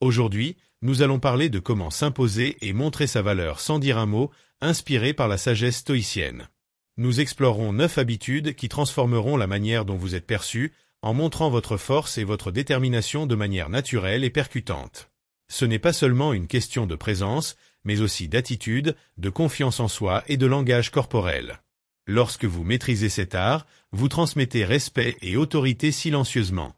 Aujourd'hui, nous allons parler de comment s'imposer et montrer sa valeur sans dire un mot, inspiré par la sagesse stoïcienne. Nous explorerons 9 habitudes qui transformeront la manière dont vous êtes perçu, en montrant votre force et votre détermination de manière naturelle et percutante. Ce n'est pas seulement une question de présence, mais aussi d'attitude, de confiance en soi et de langage corporel. Lorsque vous maîtrisez cet art, vous transmettez respect et autorité silencieusement.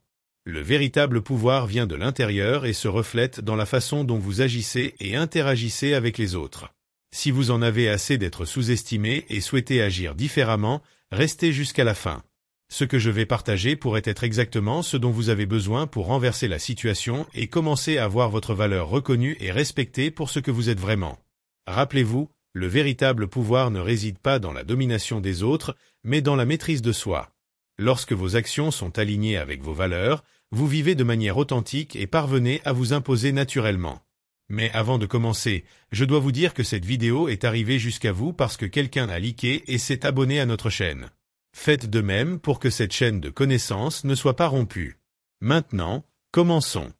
Le véritable pouvoir vient de l'intérieur et se reflète dans la façon dont vous agissez et interagissez avec les autres. Si vous en avez assez d'être sous-estimé et souhaitez agir différemment, restez jusqu'à la fin. Ce que je vais partager pourrait être exactement ce dont vous avez besoin pour renverser la situation et commencer à voir votre valeur reconnue et respectée pour ce que vous êtes vraiment. Rappelez-vous, le véritable pouvoir ne réside pas dans la domination des autres, mais dans la maîtrise de soi. Lorsque vos actions sont alignées avec vos valeurs, vous vivez de manière authentique et parvenez à vous imposer naturellement. Mais avant de commencer, je dois vous dire que cette vidéo est arrivée jusqu'à vous parce que quelqu'un a liké et s'est abonné à notre chaîne. Faites de même pour que cette chaîne de connaissances ne soit pas rompue. Maintenant, commençons.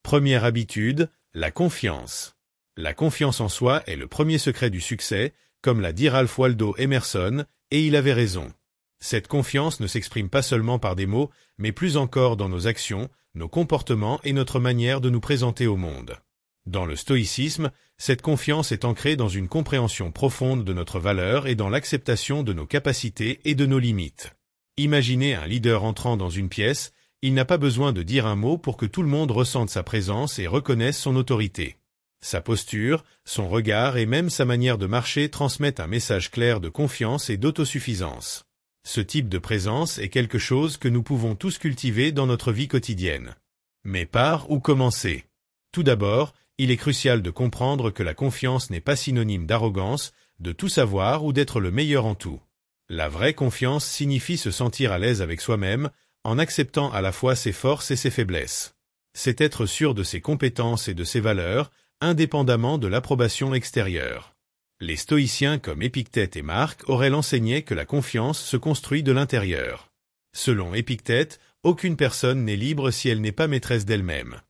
Première habitude, la confiance. La confiance en soi est le premier secret du succès, comme l'a dit Ralph Waldo Emerson, et il avait raison. Cette confiance ne s'exprime pas seulement par des mots, mais plus encore dans nos actions, nos comportements et notre manière de nous présenter au monde. Dans le stoïcisme, cette confiance est ancrée dans une compréhension profonde de notre valeur et dans l'acceptation de nos capacités et de nos limites. Imaginez un leader entrant dans une pièce, il n'a pas besoin de dire un mot pour que tout le monde ressente sa présence et reconnaisse son autorité. Sa posture, son regard et même sa manière de marcher transmettent un message clair de confiance et d'autosuffisance. Ce type de présence est quelque chose que nous pouvons tous cultiver dans notre vie quotidienne. Mais par où commencer? Tout d'abord, il est crucial de comprendre que la confiance n'est pas synonyme d'arrogance, de tout savoir ou d'être le meilleur en tout. La vraie confiance signifie se sentir à l'aise avec soi-même, en acceptant à la fois ses forces et ses faiblesses. C'est être sûr de ses compétences et de ses valeurs, indépendamment de l'approbation extérieure. Les stoïciens comme Épictète et Marc auraient enseigné que la confiance se construit de l'intérieur. Selon Épictète, aucune personne n'est libre si elle n'est pas maîtresse d'elle-même.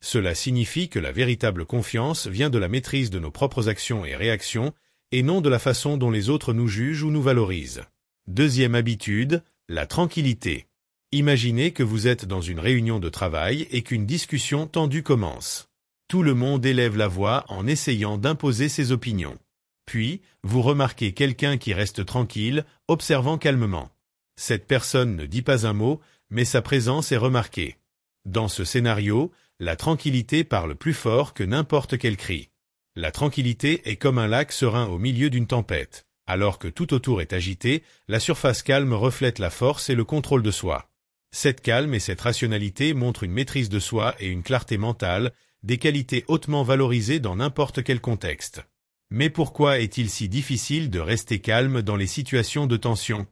Cela signifie que la véritable confiance vient de la maîtrise de nos propres actions et réactions, et non de la façon dont les autres nous jugent ou nous valorisent. Deuxième habitude, la tranquillité. Imaginez que vous êtes dans une réunion de travail et qu'une discussion tendue commence. Tout le monde élève la voix en essayant d'imposer ses opinions. Puis, vous remarquez quelqu'un qui reste tranquille, observant calmement. Cette personne ne dit pas un mot, mais sa présence est remarquée. Dans ce scénario, la tranquillité parle plus fort que n'importe quel cri. La tranquillité est comme un lac serein au milieu d'une tempête. Alors que tout autour est agité, la surface calme reflète la force et le contrôle de soi. Cette calme et cette rationalité montrent une maîtrise de soi et une clarté mentale, des qualités hautement valorisées dans n'importe quel contexte. Mais pourquoi est-il si difficile de rester calme dans les situations de tension?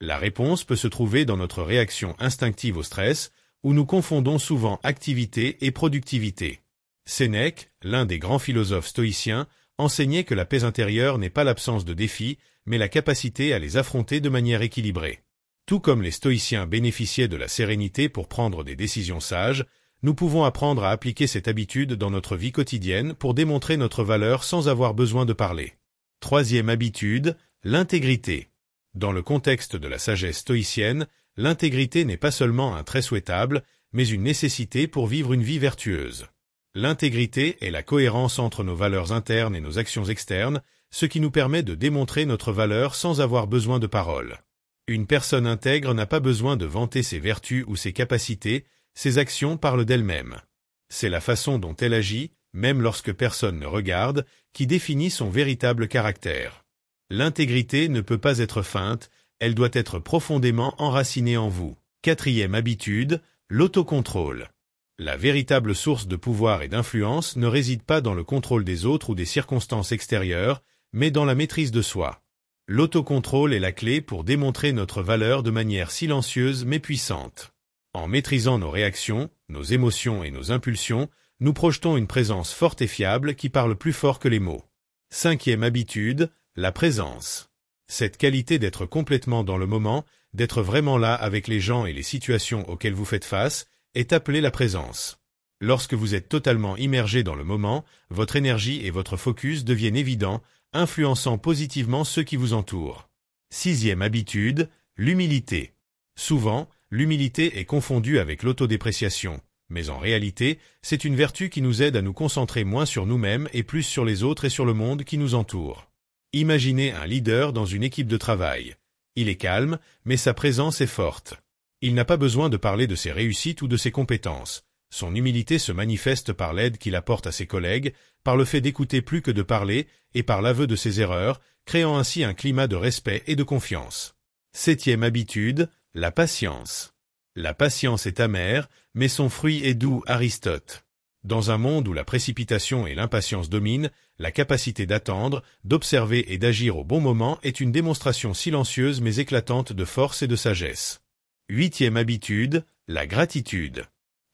La réponse peut se trouver dans notre réaction instinctive au stress, où nous confondons souvent activité et productivité. Sénèque, l'un des grands philosophes stoïciens, enseignait que la paix intérieure n'est pas l'absence de défis, mais la capacité à les affronter de manière équilibrée. Tout comme les stoïciens bénéficiaient de la sérénité pour prendre des décisions sages, nous pouvons apprendre à appliquer cette habitude dans notre vie quotidienne pour démontrer notre valeur sans avoir besoin de parler. Troisième habitude, l'intégrité. Dans le contexte de la sagesse stoïcienne, l'intégrité n'est pas seulement un trait souhaitable, mais une nécessité pour vivre une vie vertueuse. L'intégrité est la cohérence entre nos valeurs internes et nos actions externes, ce qui nous permet de démontrer notre valeur sans avoir besoin de paroles. Une personne intègre n'a pas besoin de vanter ses vertus ou ses capacités, ses actions parlent d'elles-mêmes. C'est la façon dont elle agit, même lorsque personne ne regarde, qui définit son véritable caractère. L'intégrité ne peut pas être feinte, elle doit être profondément enracinée en vous. Quatrième habitude, l'autocontrôle. La véritable source de pouvoir et d'influence ne réside pas dans le contrôle des autres ou des circonstances extérieures, mais dans la maîtrise de soi. L'autocontrôle est la clé pour démontrer notre valeur de manière silencieuse mais puissante. En maîtrisant nos réactions, nos émotions et nos impulsions, nous projetons une présence forte et fiable qui parle plus fort que les mots. Cinquième habitude, la présence. Cette qualité d'être complètement dans le moment, d'être vraiment là avec les gens et les situations auxquelles vous faites face, est appelée la présence. Lorsque vous êtes totalement immergé dans le moment, votre énergie et votre focus deviennent évidents, influençant positivement ceux qui vous entourent. Sixième habitude, l'humilité. Souvent, l'humilité est confondue avec l'autodépréciation, mais en réalité, c'est une vertu qui nous aide à nous concentrer moins sur nous-mêmes et plus sur les autres et sur le monde qui nous entoure. Imaginez un leader dans une équipe de travail. Il est calme, mais sa présence est forte. Il n'a pas besoin de parler de ses réussites ou de ses compétences. Son humilité se manifeste par l'aide qu'il apporte à ses collègues, par le fait d'écouter plus que de parler et par l'aveu de ses erreurs, créant ainsi un climat de respect et de confiance. Septième habitude, la patience. La patience est amère, mais son fruit est doux. Aristote. Dans un monde où la précipitation et l'impatience dominent, la capacité d'attendre, d'observer et d'agir au bon moment est une démonstration silencieuse mais éclatante de force et de sagesse. Huitième habitude, la gratitude.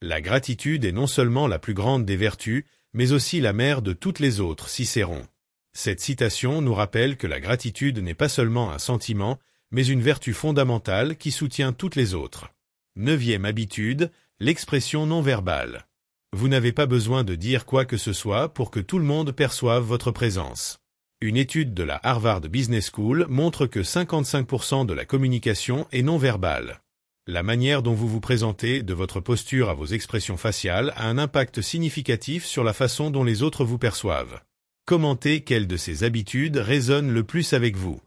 La gratitude est non seulement la plus grande des vertus, mais aussi la mère de toutes les autres. Cicéron. Cette citation nous rappelle que la gratitude n'est pas seulement un sentiment, mais une vertu fondamentale qui soutient toutes les autres. Neuvième habitude, l'expression non verbale. Vous n'avez pas besoin de dire quoi que ce soit pour que tout le monde perçoive votre présence. Une étude de la Harvard Business School montre que 55% de la communication est non verbale. La manière dont vous vous présentez, de votre posture à vos expressions faciales, a un impact significatif sur la façon dont les autres vous perçoivent. Commentez quelle de ces habitudes résonne le plus avec vous.